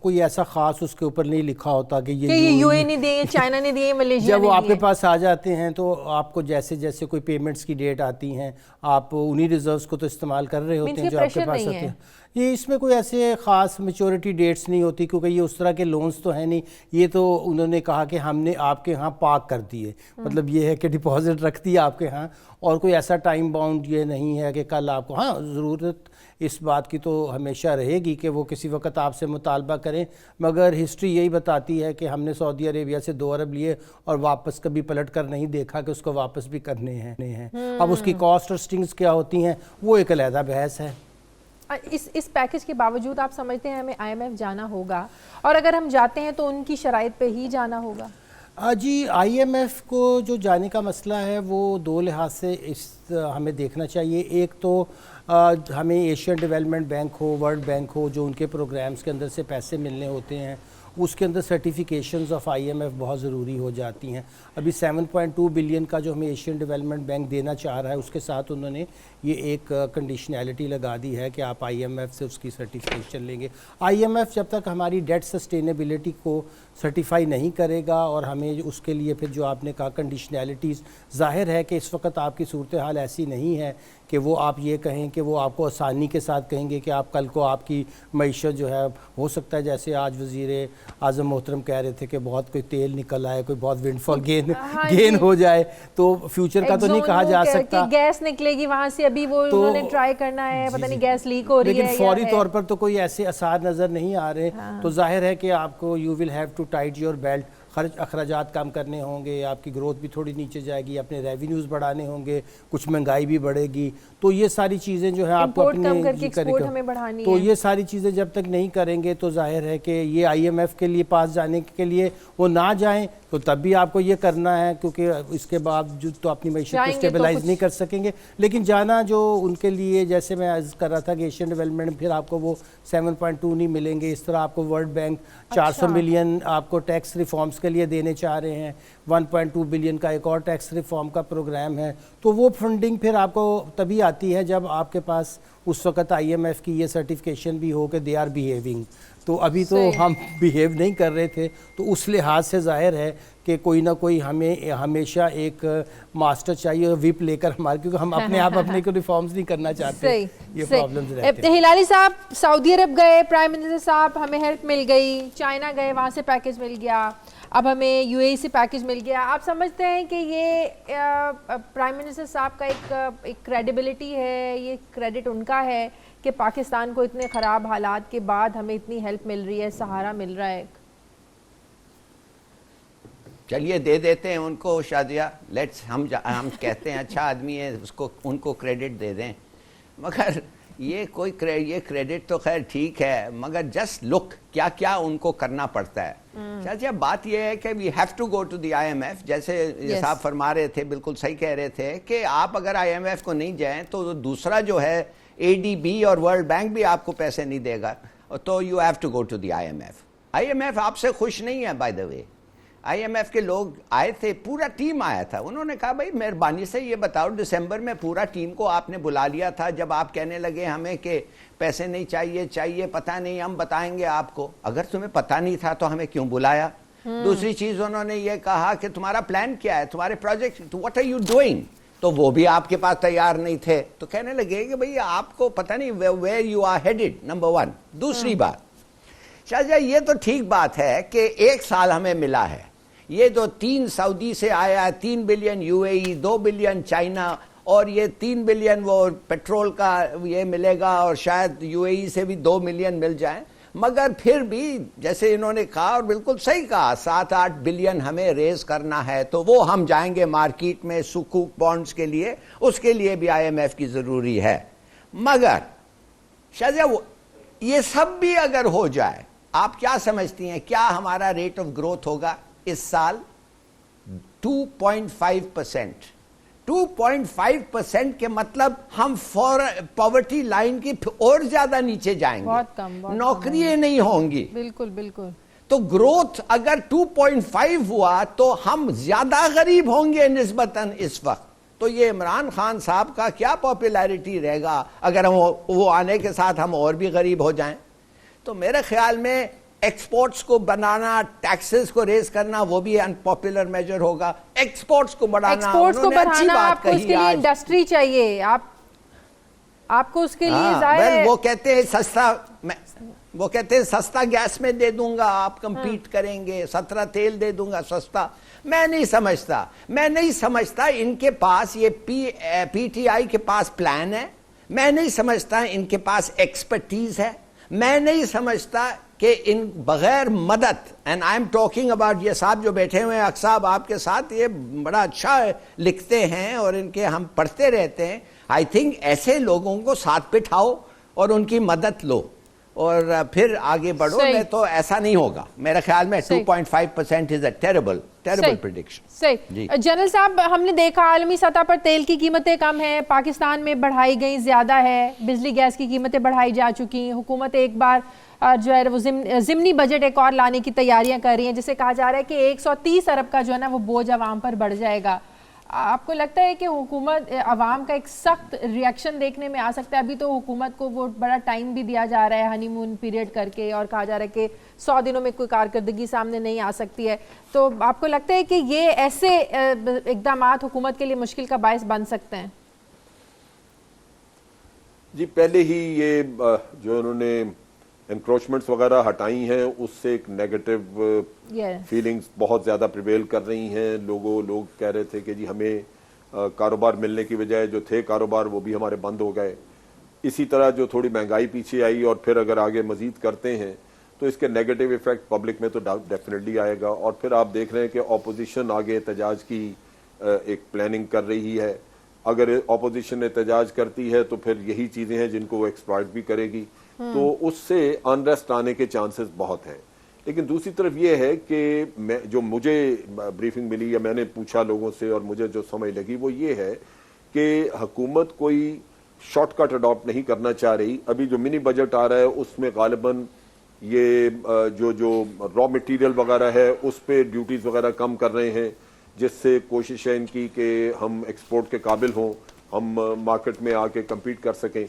Speaker 5: کوئی ایسا خاص اس کے اوپر نہیں لکھا ہوتا کہ یہ
Speaker 1: UAE نہیں دیں, چائنا نہیں دیں, ملیشیا.
Speaker 5: جب وہ آپ کے پاس آ جاتے ہیں تو آپ کو جیسے جیسے کوئی پیمنٹس کی ڈیٹ آتی ہیں آپ انہی ریزروز کو تو استعمال کر رہے ہوتے ہیں جو آپ کے پاس آتے ہیں. یہ اس میں کوئی ایسے خاص میچورٹی ڈیٹس نہیں ہوتی کیونکہ یہ اس طرح کے لونز تو ہیں نہیں. یہ تو انہوں نے کہا کہ ہم نے آپ کے ہاں پارک کر دیے, مطلب یہ ہے کہ ڈپازٹ رکھ دیا آپ کے ہاں, اور کوئی ایسا ٹائم باؤنڈ یہ نہیں ہے کہ کل آپ کو, ہاں ضرورت اس بات کی تو ہمیشہ رہے گی کہ وہ کسی وقت آپ سے مطالبہ کریں, مگر ہسٹری یہی بتاتی ہے کہ ہم نے سعودی عربیہ سے 2 ارب لیے اور واپس کبھی پلٹ کر نہیں دیکھا کہ اس کو واپس بھی کرنے ہیں. اب اس کی کاسٹ اور سٹنگز کیا ہوتی ہیں وہ ایک علیحدہ بحث ہے.
Speaker 1: اس پیکج کے باوجود آپ سمجھتے ہیں ہمیں IMF جانا ہوگا, اور اگر ہم جاتے ہیں تو ان کی شرائط پہ ہی جانا ہوگا؟
Speaker 5: جی IMF کو جو جانے کا مسئلہ ہے وہ 2 لحاظ سے ہمیں دیکھنا چاہیے. ایک تو ہمیں ایشین ڈیولپمنٹ بینک ہو, ورلڈ بینک ہو, جو ان کے پروگرامز کے اندر سے پیسے ملنے ہوتے ہیں اس کے اندر سرٹیفیکیشنز آف IMF بہت ضروری ہو جاتی ہیں. ابھی 7.2 بلین کا جو ہمیں ایشین ڈیولپمنٹ بینک دینا چاہ رہا ہے اس کے ساتھ انہوں نے یہ ایک کنڈیشنیلٹی لگا دی ہے کہ آپ IMF سے اس کی سرٹیفکیشن لیں گے. IMF جب تک ہماری ڈیٹ سسٹینیبلٹی کو سرٹیفائی نہیں کرے گا اور ہمیں اس کے لیے پھر جو آپ نے کہا کنڈیشنیلٹیز, ظاہر ہے کہ اس وقت آپ کی صورتحال ایسی نہیں ہے کہ وہ آپ یہ کہیں کہ وہ آپ کو آسانی کے ساتھ کہیں گے کہ آپ کل کو آپ کی معیشت جو ہے ہو سکتا ہے جیسے آج وزیر اعظم محترم کہہ رہے تھے کہ بہت کوئی تیل نکل آئے, کوئی بہت ونڈ فال گین ہو جائے, تو فیوچر کا تو نہیں کہا جا سکتا.
Speaker 1: گیس نکلے گی وہاں سے, ابھی وہ انہوں نے ٹرائی کرنا ہے, پتہ نہیں گیس لیک ہو رہی ہے,
Speaker 5: لیکن فوری طور پر تو کوئی ایسے آثار نظر نہیں آ رہے. تو ظاہر ہے کہ آپ کو you will have to tight your belt, خرچ اخراجات کم کرنے ہوں گے, آپ کی گروتھ بھی تھوڑی نیچے جائے گی, اپنے ریونیوز بڑھانے ہوں گے, کچھ مہنگائی بھی بڑھے گی. تو یہ ساری چیزیں جو ہے آپ کو اپنے تو یہ ساری چیزیں جب تک نہیں کریں گے تو ظاہر ہے کہ یہ IMF کے لیے پاس جانے کے لیے وہ نہ جائیں تو تب بھی آپ کو یہ کرنا ہے کیونکہ اس کے باوجود تو اپنی معیشت کو اسٹیبلائز نہیں کر سکیں گے. لیکن جانا جو ان کے لیے جیسے میں عرض کر رہا تھا کہ ایشین ڈیولپمنٹ پھر آپ کو وہ 7.2 نہیں ملیں گے, اس طرح آپ کو ورلڈ بینک 400 ملین آپ کو ٹیکس ریفارمز کے لیے دینے چاہ رہے ہیں, 1.2 بلین کا ایک اور ٹیکس ریفارم کا پروگرام ہے. تو وہ فنڈنگ پھر آپ کو تبھی آتی ہے جب آپ کے پاس اس وقت IMF کی یہ سرٹیفکیشن بھی ہو کہ دے آر بیہیونگ. تو ابھی تو ہم بیہیو نہیں کر رہے تھے, تو اس لحاظ سے ظاہر ہے کہ کوئی نہ کوئی ہمیں ہمیشہ ایک ماسٹر چاہیے وپ لے کر ہمارے, کیونکہ ہم اپنے آپ اپنے کو ریفارمز نہیں کرنا چاہتے, یہ پرابلمز رہتے ہیں.
Speaker 1: ہلالی صاحب سعودی عرب گئے, پرائم منسٹر صاحب ہمیں ہیلپ مل گئی, چائنا گئے وہاں سے پیکیج مل گیا, اب ہمیں UAE سے پیکیج مل گیا. آپ سمجھتے ہیں کہ یہ پرائم منسٹر صاحب کا ایک کریڈیبلٹی ہے, یہ کریڈٹ ان کا ہے کہ پاکستان کو اتنے خراب حالات کے بعد ہمیں اتنی ہیلپ مل رہی ہے, سہارا مل رہا ہے؟
Speaker 3: چلیے دے دیتے ہیں ان کو شادیہ, لیٹس ہم کہتے ہیں اچھا آدمی ہے, اس کو ان کو کریڈٹ دے دیں. مگر یہ کریڈٹ تو خیر ٹھیک ہے, مگر جسٹ لک کیا کیا ان کو کرنا پڑتا ہے. چاچا بات یہ ہے کہ we have to go to the IMF, جیسے صاحب فرما رہے تھے, بالکل صحیح کہہ رہے تھے کہ آپ اگر IMF کو نہیں جائیں تو دوسرا جو ہے ADB اور ورلڈ بینک بھی آپ کو پیسے نہیں دے گا, تو you have to go to the IMF آپ سے خوش نہیں ہے. بائی دا وے IMF کے لوگ آئے تھے, پورا ٹیم آیا تھا, انہوں نے کہا بھائی مہربانی سے یہ بتاؤ, دسمبر میں پورا ٹیم کو آپ نے بلا لیا تھا جب آپ کہنے لگے ہمیں کہ پیسے نہیں چاہیے پتہ نہیں, ہم بتائیں گے آپ کو. اگر تمہیں پتہ نہیں تھا تو ہمیں کیوں بلایا؟ دوسری چیز انہوں نے یہ کہا کہ تمہارا پلان کیا ہے, تمہارے project, what are you doing, تو وہ بھی آپ کے پاس تیار نہیں تھے. تو کہنے لگے کہ بھئی آپ کو پتہ نہیں where you are headed, number 1. دوسری بات شاہجہاں, یہ تو ٹھیک بات ہے کہ 1 سال ہمیں ملا ہے, یہ جو 3 سعودی سے آیا, 3 بلین UAE, 2 بلین چائنا, اور یہ 3 بلین وہ پیٹرول کا یہ ملے گا, اور شاید UAE سے بھی 2 ملین مل جائیں. مگر پھر بھی جیسے انہوں نے کہا, اور بالکل صحیح کہا, 7-8 بلین ہمیں ریز کرنا ہے, تو وہ ہم جائیں گے مارکیٹ میں سکوک بانڈز کے لیے, اس کے لیے بھی IMF کی ضروری ہے. مگر شاہجہاں یہ سب بھی اگر ہو جائے, آپ کیا سمجھتی ہیں کیا ہمارا ریٹ آف گروتھ ہوگا اس سال؟ 2.5%. 2.5% کے مطلب ہم پاورٹی لائن کی اور زیادہ نیچے جائیں گے,
Speaker 1: بہت کم,
Speaker 3: نوکریاں نہیں ہوں گی.
Speaker 1: بالکل.
Speaker 3: تو گروتھ اگر 2.5 ہوا تو ہم زیادہ غریب ہوں گے نسبتاً اس وقت. تو یہ عمران خان صاحب کا کیا پاپولیرٹی رہے گا اگر وہ آنے کے ساتھ ہم اور بھی غریب ہو جائیں. تو میرے خیال میں ایکسپورٹس کو بنانا, ٹیکسز کو ریز کرنا, وہ بھی انپاپولر میجر ہوگا. ایکسپورٹس کو بڑھانا,
Speaker 1: آپ کو اس کے لیے انڈسٹری چاہیے, آپ کو اس کے لیے ظاہر
Speaker 3: وہ کہتے ہیں سستا گیس میں دے دوں گا, آپ کمپیٹ کریں گے, 17 تیل دے دوں گا سستا. میں نہیں سمجھتا ان کے پاس یہ PTI کے پاس پلان ہے, میں نہیں سمجھتا ان کے پاس ایکسپرٹیز ہے, میں نہیں سمجھتا کہ ان بغیر مدد, and I am talking about یہ صاحب جو بیٹھے ہوئے ہیں, صاحب آپ کے ساتھ, یہ بڑا اچھا لکھتے ہیں اور ان کے ہم پڑھتے رہتے ہیں. آئی تھنک ایسے لوگوں کو ساتھ بٹھاؤ اور ان کی مدد لو اور پھر آگے بڑھو. میں تو ایسا نہیں ہوگا میرے خیال میں. 2.5% از اے ٹیربل پریڈکشن.
Speaker 1: صحیح. جنرل صاحب, ہم نے دیکھا عالمی سطح پر تیل کی قیمتیں کم ہیں, پاکستان میں بڑھائی گئی زیادہ ہے, بجلی گیس کی قیمتیں بڑھائی جا چکی ہیں, حکومت ایک بار جو ہے وہ ضمنی بجٹ ایک اور لانے کی تیاریاں کر رہی ہیں, جسے کہا جا رہا ہے کہ 130 ارب کا جو ہے نا وہ بوجھ عوام پر بڑھ جائے گا. آپ کو لگتا ہے کہ حکومت عوام کا ایک سخت ریئیکشن دیکھنے میں آ سکتا ہے؟ ابھی تو حکومت کو وہ بڑا ٹائم بھی دیا جا رہا ہے ہنی مون پیریڈ کر کے, اور کہا جا رہا ہے کہ 100 دنوں میں کوئی کارکردگی سامنے نہیں آ سکتی ہے. تو آپ کو لگتا ہے کہ یہ ایسے اقدامات حکومت کے لیے مشکل کا باعث بن سکتے ہیں؟
Speaker 4: جی, پہلے ہی یہ جو انہوں نے انکروچمنٹس وغیرہ ہٹائی ہیں, اس سے ایک نیگیٹو فیلنگز بہت زیادہ پریویل کر رہی ہیں. لوگ کہہ رہے تھے کہ جی ہمیں کاروبار ملنے کی بجائے جو تھے کاروبار وہ بھی ہمارے بند ہو گئے. اسی طرح جو تھوڑی مہنگائی پیچھے آئی, اور پھر اگر آگے مزید کرتے ہیں تو اس کے نیگیٹو ایفیکٹ پبلک میں تو ڈیفینیٹلی آئے گا. اور پھر آپ دیکھ رہے ہیں کہ اپوزیشن آگے احتجاج کی ایک پلاننگ کر رہی ہے. اگر اپوزیشن احتجاج کرتی ہے تو پھر یہی چیزیں ہیں جن کو وہ ایکسپلائٹ بھی کرے گی, تو اس سے انریسٹ آنے کے چانسز بہت ہیں. لیکن دوسری طرف یہ ہے کہ جو مجھے بریفنگ ملی یا میں نے پوچھا لوگوں سے اور مجھے جو سمجھ لگی وہ یہ ہے کہ حکومت کوئی شارٹ کٹ اڈاپٹ نہیں کرنا چاہ رہی. ابھی جو منی بجٹ آ رہا ہے اس میں غالباً یہ جو را مٹیریل وغیرہ ہے اس پہ ڈیوٹیز وغیرہ کم کر رہے ہیں. جس سے کوشش ہے ان کی کہ ہم ایکسپورٹ کے قابل ہوں, ہم مارکیٹ میں آ کے کمپیٹ کر سکیں.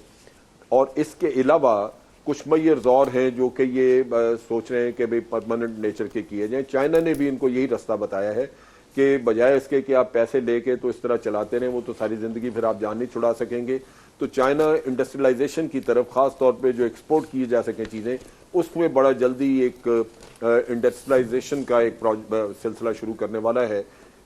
Speaker 4: اور اس کے علاوہ کچھ میئرز اور ہیں جو کہ یہ سوچ رہے ہیں کہ بھئی پرماننٹ نیچر کے کیے جائیں. چائنا نے بھی ان کو یہی راستہ بتایا ہے کہ بجائے اس کے کہ آپ پیسے لے کے تو اس طرح چلاتے رہیں, وہ تو ساری زندگی پھر آپ جان نہیں چھڑا سکیں گے. تو چائنا انڈسٹریلائزیشن کی طرف, خاص طور پہ جو ایکسپورٹ کی جا سکیں چیزیں, اس میں بڑا جلدی ایک انڈسٹریلائزیشن کا ایک سلسلہ شروع کرنے والا ہے,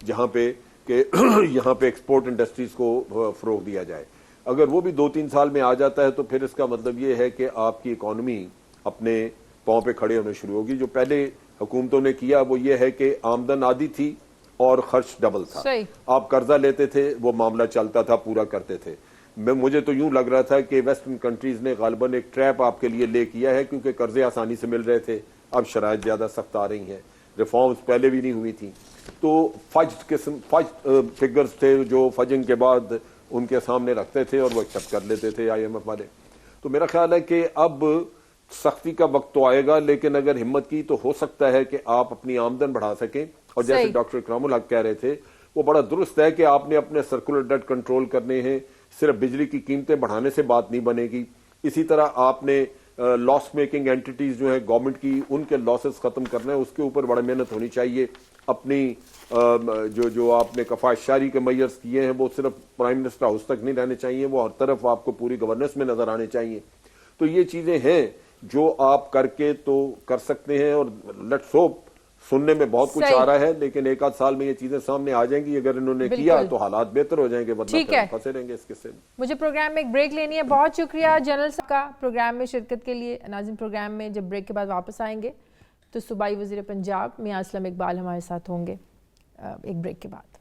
Speaker 4: جہاں پہ کہ یہاں پہ ایکسپورٹ انڈسٹریز کو فروغ دیا جائے. اگر وہ بھی 2-3 سال میں آ جاتا ہے تو پھر اس کا مطلب یہ ہے کہ آپ کی اکانومی اپنے پاؤں پہ کھڑے ہونے شروع ہوگی. جو پہلے حکومتوں نے کیا وہ یہ ہے کہ آمدن آدھی تھی اور خرچ ڈبل تھا. آپ قرضہ لیتے تھے, وہ معاملہ چلتا تھا, پورا کرتے تھے. مجھے تو یوں لگ رہا تھا کہ ویسٹرن کنٹریز نے غالباً ایک ٹریپ آپ کے لیے لے کیا ہے, کیونکہ قرضے آسانی سے مل رہے تھے, اب شرائط زیادہ سخت آ رہی ہیں, ریفارمز پہلے بھی نہیں ہوئی تھیں. تو فج فگرز تھے جو فجنگ کے بعد ان کے سامنے رکھتے تھے اور وہ ایکسپٹ کر لیتے تھے IMF والے. تو میرا خیال ہے کہ اب سختی کا وقت تو آئے گا, لیکن اگر ہمت کی تو ہو سکتا ہے کہ آپ اپنی آمدن بڑھا سکیں. اور جیسے ڈاکٹر اکرام الحق کہہ رہے تھے, وہ بڑا درست ہے کہ آپ نے اپنے سرکولر ڈیٹ کنٹرول کرنے ہیں. صرف بجلی کی قیمتیں بڑھانے سے بات نہیں بنے گی. اسی طرح آپ نے لاس میکنگ اینٹیز جو ہیں گورنمنٹ کی, ان کے لاسز ختم کرنا ہے, اس کے اوپر بڑا محنت ہونی چاہیے. اپنی جو آپ نے کفایت شاری کے میئرز کیے ہیں وہ صرف پرائم منسٹر ہاؤس تک نہیں رہنے چاہیے, وہ ہر طرف آپ کو پوری گورننس میں نظر آنے چاہیے. تو یہ چیزیں ہیں جو آپ کر کے تو کر سکتے ہیں, اور لیٹس ہوپ, سننے میں بہت کچھ آ رہا ہے, لیکن 1-8 سال میں یہ چیزیں سامنے آ جائیں گی. اگر انہوں نے کیا تو حالات بہتر ہو جائیں گے, ورنہ پھنسے رہیں گے اس قصے میں.
Speaker 1: مجھے پروگرام میں ایک بریک لینی ہے. بہت شکریہ جنرل صاحب کا پروگرام میں شرکت کے لیے. ناظرین, پروگرام میں جب بریک کے بعد واپس آئیں گے تو صوبائی وزیر پنجاب میاں اسلم اقبال ہمارے ساتھ ہوں گے ایک بریک کے بعد.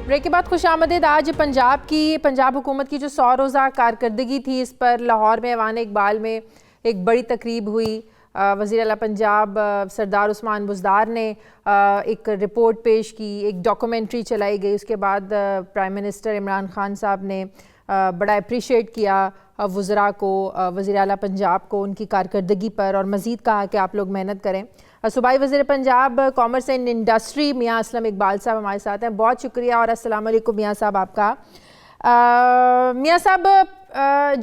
Speaker 1: بریک کے بعد خوش آمدید. آج پنجاب حکومت کی جو 100 روزہ کارکردگی تھی, اس پر لاہور میں ایوان اقبال میں ایک بڑی تقریب ہوئی. وزیر اعلیٰ پنجاب سردار عثمان بزدار نے ایک رپورٹ پیش کی, ایک ڈاکومنٹری چلائی گئی. اس کے بعد پرائم منسٹر عمران خان صاحب نے بڑا اپریشیٹ کیا وزراء کو, وزیر اعلیٰ پنجاب کو, ان کی کارکردگی پر, اور مزید کہا کہ آپ لوگ محنت کریں. صوبائی وزیر پنجاب کامرس اینڈ انڈسٹری میاں اسلم اقبال صاحب ہمارے ساتھ ہیں. بہت شکریہ اور السلام علیکم میاں صاحب آپ کا. میاں صاحب,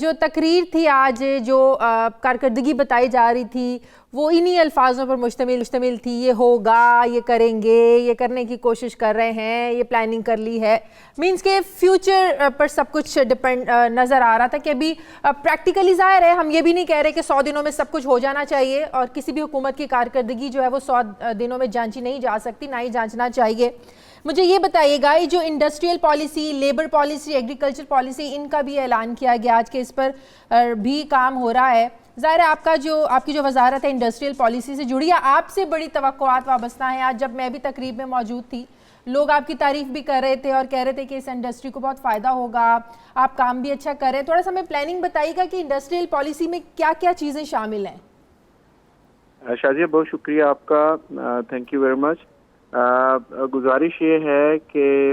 Speaker 1: جو تقریر تھی آج, جو کارکردگی بتائی جا رہی تھی, وہ انہی الفاظوں پر مشتمل تھی, یہ ہوگا, یہ کریں گے, یہ کرنے کی کوشش کر رہے ہیں, یہ پلاننگ کر لی ہے. مینس کہ فیوچر پر سب کچھ ڈپینڈ نظر آ رہا تھا کہ ابھی پریکٹیکلی ظاہر ہے, ہم یہ بھی نہیں کہہ رہے کہ 100 دنوں میں سب کچھ ہو جانا چاہیے, اور کسی بھی حکومت کی کارکردگی جو ہے وہ 100 دنوں میں جانچی نہیں جا سکتی, نہ ہی جانچنا چاہیے. مجھے یہ بتائیے گا, یہ جو industrial policy, labour policy, agriculture policy, ان کا بھی اعلان کیا گیا آج کہ اس پر بھی کام ہو رہا ہے. ظاہر ہے آپ کی جو وزارت ہے انڈسٹریل پالیسی سے جڑی ہے, آپ سے بڑی توقعات وابستہ ہیں. آج جب میں بھی تقریب میں موجود تھی, لوگ آپ کی تعریف بھی کر رہے تھے اور کہہ رہے تھے کہ اس انڈسٹری کو بہت فائدہ ہوگا, آپ کام بھی اچھا کر رہے ہیں. تھوڑا سا ہمیں پلاننگ بتائیے گا کہ انڈسٹریل پالیسی میں کیا کیا چیزیں شامل ہیں.
Speaker 6: شازیہ, بہت شکریہ آپ کا, تھینک یو ویری مچ. گزارش یہ ہے کہ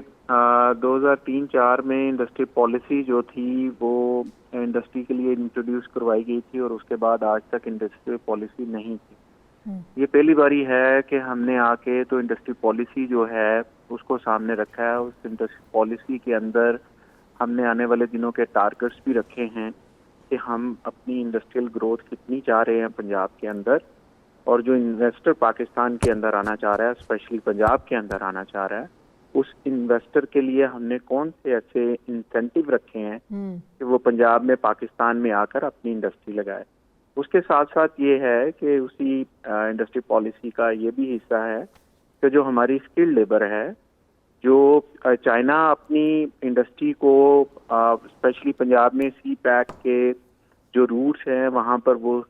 Speaker 6: 2003-04 میں انڈسٹری پالیسی جو تھی وہ انڈسٹری کے لیے انٹروڈیوس کروائی گئی تھی, اور اس کے بعد آج تک انڈسٹری پالیسی نہیں تھی. یہ پہلی باری ہے کہ ہم نے آ کے تو انڈسٹری پالیسی جو ہے اس کو سامنے رکھا ہے. اس انڈسٹری پالیسی کے اندر ہم نے آنے والے دنوں کے ٹارگٹس بھی رکھے ہیں کہ ہم اپنی انڈسٹریل گروتھ کتنی چاہ رہے ہیں پنجاب کے اندر, اور جو انویسٹر پاکستان کے اندر آنا چاہ رہا ہے, اسپیشلی پنجاب کے اندر آنا چاہ رہا ہے, اس انویسٹر کے لیے ہم نے کون سے ایسے انسینٹیو رکھے ہیں کہ وہ پنجاب میں, پاکستان میں آ کر اپنی انڈسٹری لگائے. اس کے ساتھ ساتھ یہ ہے کہ اسی انڈسٹری پالیسی کا یہ بھی حصہ ہے کہ جو ہماری اسکل لیبر ہے, جو چائنا اپنی انڈسٹری کو اسپیشلی پنجاب میں سی پیک کے جو روٹس ہیں وہاں پر وہ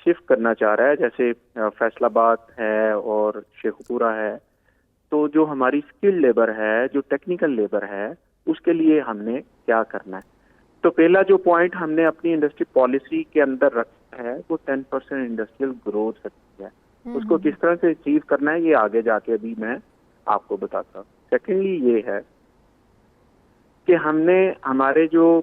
Speaker 6: شفٹ کرنا چاہ رہا ہے, جیسے فیصل آباد ہے اور شیخ پورہ ہے. تو جو ہماری اسکل لیبر ہے, جو ٹیکنیکل لیبر ہے, اس کے لیے ہم نے کیا کرنا ہے. تو پہلا جو پوائنٹ ہم نے اپنی انڈسٹری پالیسی کے اندر رکھا ہے وہ 10% انڈسٹریل گروتھ رکھی ہے. اس کو کس طرح سے اچیو کرنا ہے یہ آگے جا کے ابھی میں آپ کو بتاتا ہوں. سیکنڈلی یہ ہے کہ ہم نے ہمارے جو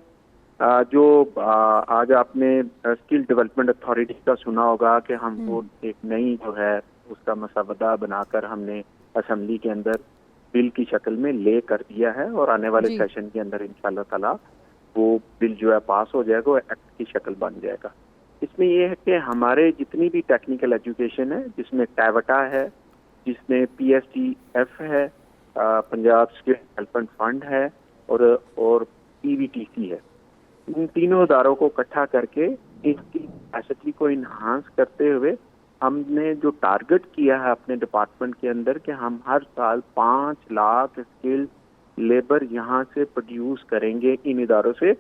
Speaker 6: آج آپ نے اسکل ڈیولپمنٹ اتھارٹی کا سنا ہوگا کہ ہم وہ ایک نئی جو ہے اس کا مسودہ بنا کر ہم نے اسمبلی کے اندر بل کی شکل میں لے کر دیا ہے اور آنے والے سیشن کے اندر انشاءاللہ تعالی وہ بل جو ہے پاس ہو جائے گا, وہ ایکٹ کی شکل بن جائے گا. اس میں یہ ہے کہ ہمارے جتنی بھی ٹیکنیکل ایجوکیشن ہے, جس میں ٹیوٹا ہے, جس میں پی ایس ٹی ایف ہے, پنجاب اسکل ڈیولپمنٹ فنڈ ہے اور پی وی ٹی سی ہے, ان تینوں اداروں کو اکٹھا کر کے اس کی کیپیسٹی کو انہانس کرتے ہوئے ہم نے جو ٹارگٹ کیا ہے اپنے ڈپارٹمنٹ کے اندر کہ ہم ہر سال 5 لاکھ اسکل لیبر یہاں سے پروڈیوس کریں گے ان اداروں سے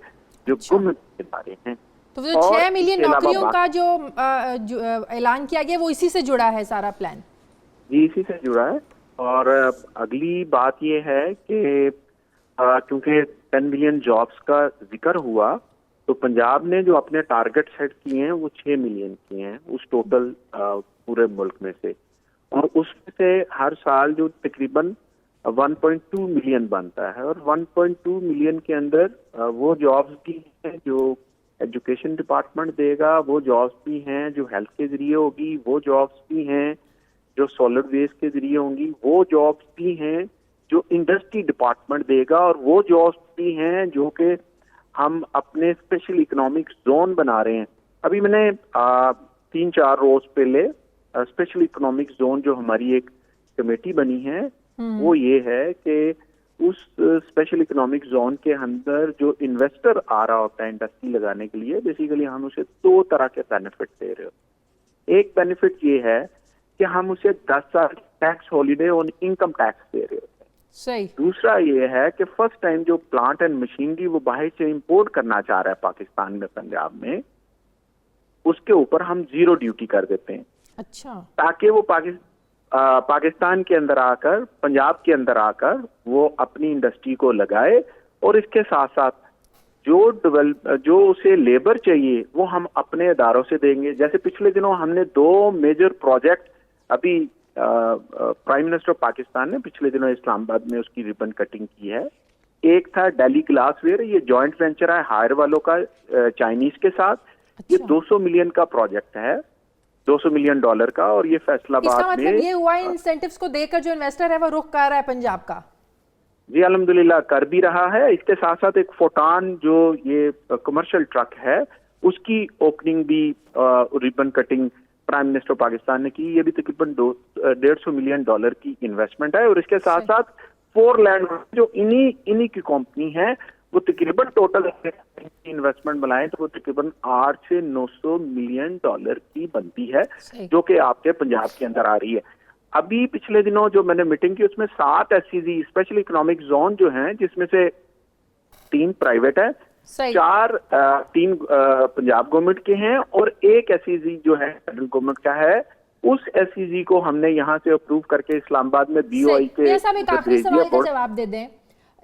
Speaker 6: جو گم ادارے ہیں.
Speaker 1: تو جو 6 ملین نوکریوں کا جو اعلان کیا گیا وہ اسی سے جڑا ہے سارا پلان؟
Speaker 6: جی اسی سے جڑا ہے. اور اگلی بات یہ ہے کہ کیونکہ 10 ملین جابس کا ذکر ہوا تو پنجاب نے جو اپنے ٹارگٹ سیٹ کیے ہیں وہ 6 ملین کیے ہیں اس ٹوٹل پورے ملک میں سے, اور اس میں سے ہر سال جو تقریباً 1.2 ملین بنتا ہے, اور 1.2 ملین کے اندر وہ جابس بھی ہیں جو ایجوکیشن ڈپارٹمنٹ دے گا, وہ جابس بھی ہیں جو ہیلتھ کے ذریعے ہوگی, وہ جابس بھی ہیں جو سالڈ ویسٹ کے ذریعے ہوں گی, وہ جابس بھی ہیں جو انڈسٹری ڈپارٹمنٹ دے گا, اور وہ جابس بھی ہیں جو کہ ہم اپنے اسپیشل اکنامک زون بنا رہے ہیں. ابھی میں نے 3-4 روز پہلے اسپیشل اکنامک زون جو ہماری ایک کمیٹی بنی ہے وہ یہ ہے کہ اس اسپیشل اکنامک زون کے اندر جو انویسٹر آ رہا ہوتا ہے انڈسٹری لگانے کے لیے, بیسیکلی ہم اسے 2 طرح کے بینیفٹ دے رہے ہو. ایک بینیفٹ یہ ہے کہ ہم اسے 10 سال ٹیکس ہالیڈے اور انکم ٹیکس دے رہے ہوتے ہیں.
Speaker 1: صحیح.
Speaker 6: دوسرا یہ ہے کہ فرسٹ ٹائم جو پلانٹ اینڈ مشینری وہ باہر سے امپورٹ کرنا چاہ رہا ہے پاکستان میں, پنجاب میں, اس کے اوپر ہم 0 ڈیوٹی کر دیتے ہیں.
Speaker 1: اچھا.
Speaker 6: تاکہ وہ پاکستان کے اندر آ کر, پنجاب کے اندر آ کر وہ اپنی انڈسٹری کو لگائے, اور اس کے ساتھ ساتھ جو اسے لیبر چاہیے وہ ہم اپنے اداروں سے دیں گے. جیسے پچھلے دنوں ہم نے 2 میجر پروجیکٹ ابھی پرائم منسٹر پاکستان نے پچھلے دنوں اسلام آباد میں اس کی ریبن کٹنگ کی ہے. ایک تھا ڈیلی گلاس ویئر, یہ جوائنٹ وینچر ہے ہائر والوں کا چائنیز کے ساتھ. یہ 200 ملین کا پروجیکٹ ہے, $200 ملین کا, اور یہ فیصلہ
Speaker 1: آباد میں. اس کا مطلب یہ ہوا انسینٹیوز کو دے کر جو انویسٹر ہے وہ رخ کر رہا ہے پنجاب کا؟
Speaker 6: جی الحمدللہ کر بھی رہا ہے. اس کے ساتھ ساتھ ایک فوٹان جو یہ کمرشل ٹرک ہے اس کی اوپننگ بھی ribbon cutting prime minister Pakistan نے کی. یہ بھی تقریباً $150 ملین کی انویسٹمنٹ ہے. اور اس کے ساتھ ساتھ 4 لینڈ جو انہی کی کمپنی ہے وہ تقریباً ٹوٹل انویسٹمنٹ بنائیں تو وہ تقریباً 800 سے 900 ملین ڈالر کی بنتی ہے, جو کہ آپ کے پنجاب کے اندر آ رہی ہے. ابھی پچھلے دنوں جو میں نے میٹنگ کی اس میں 7 SEZ اسپیشل اکنامک زون جو ہیں, جس میں سے 3 پرائیویٹ ہے, 3 پنجاب گورنمنٹ کے ہیں, اور ایک SEZ جو ہے فیڈرل گورنمنٹ کا ہے. اس SEZ کو ہم نے یہاں سے اپروو کر کے اسلام آباد میں BOI کے
Speaker 1: آخری سوال کا جواب دے دیں.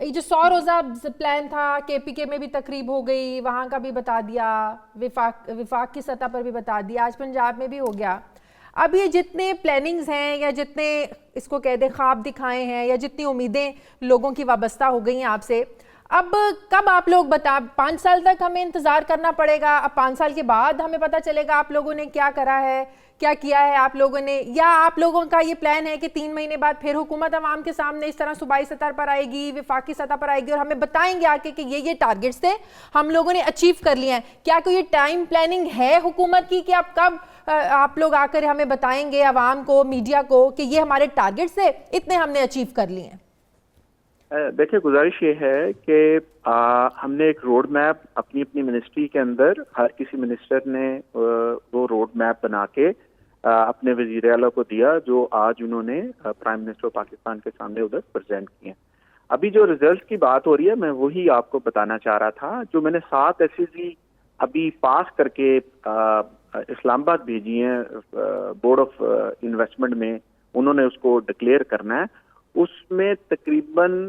Speaker 1: یہ جو 100 روزہ پلان تھا KPK میں بھی تقریب ہو گئی, وہاں کا بھی بتا دیا, وفاق کی سطح پر بھی بتا دیا, آج پنجاب میں بھی ہو گیا. اب یہ جتنے پلاننگز ہیں یا جتنے اس کو کہہ دیں خواب دکھائے ہیں یا جتنی امیدیں لوگوں کی وابستہ ہو گئی ہیں آپ سے, اب کب آپ لوگ 5 سال تک ہمیں انتظار کرنا پڑے گا؟ اب 5 سال کے بعد ہمیں پتہ چلے گا آپ لوگوں نے کیا کرا ہے, کیا کیا ہے آپ لوگوں نے, یا آپ لوگوں کا یہ پلان ہے کہ 3 مہینے بعد پھر حکومت عوام کے سامنے اس طرح صوبائی سطح پر آئے گی, وفاقی سطح پر آئے گی اور ہمیں بتائیں گے آ کے کہ یہ ٹارگٹس تھے ہم لوگوں نے اچیو کر لیے ہیں؟ کیا کوئی ٹائم پلاننگ ہے حکومت کی کہ اب کب آپ لوگ آ کر ہمیں بتائیں گے عوام کو, میڈیا کو, کہ یہ ہمارے ٹارگٹس تھے, اتنے ہم نے اچیو کر لیے ہیں؟
Speaker 6: دیکھیں گزارش یہ ہے کہ ہم نے ایک روڈ میپ اپنی منسٹری کے اندر, ہر کسی منسٹر نے وہ روڈ میپ بنا کے اپنے وزیر اعلیٰ کو دیا, جو آج انہوں نے پرائم منسٹر پاکستان کے سامنے ادھر پریزنٹ کیے. ابھی جو ریزلٹ کی بات ہو رہی ہے میں وہی آپ کو بتانا چاہ رہا تھا. جو میں نے 7 SEZ ابھی پاس کر کے اسلام آباد بھیجی ہیں بورڈ آف انویسٹمنٹ میں, انہوں نے اس کو ڈکلیئر کرنا ہے. اس میں تقریباً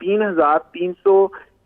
Speaker 6: 3,300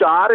Speaker 6: 4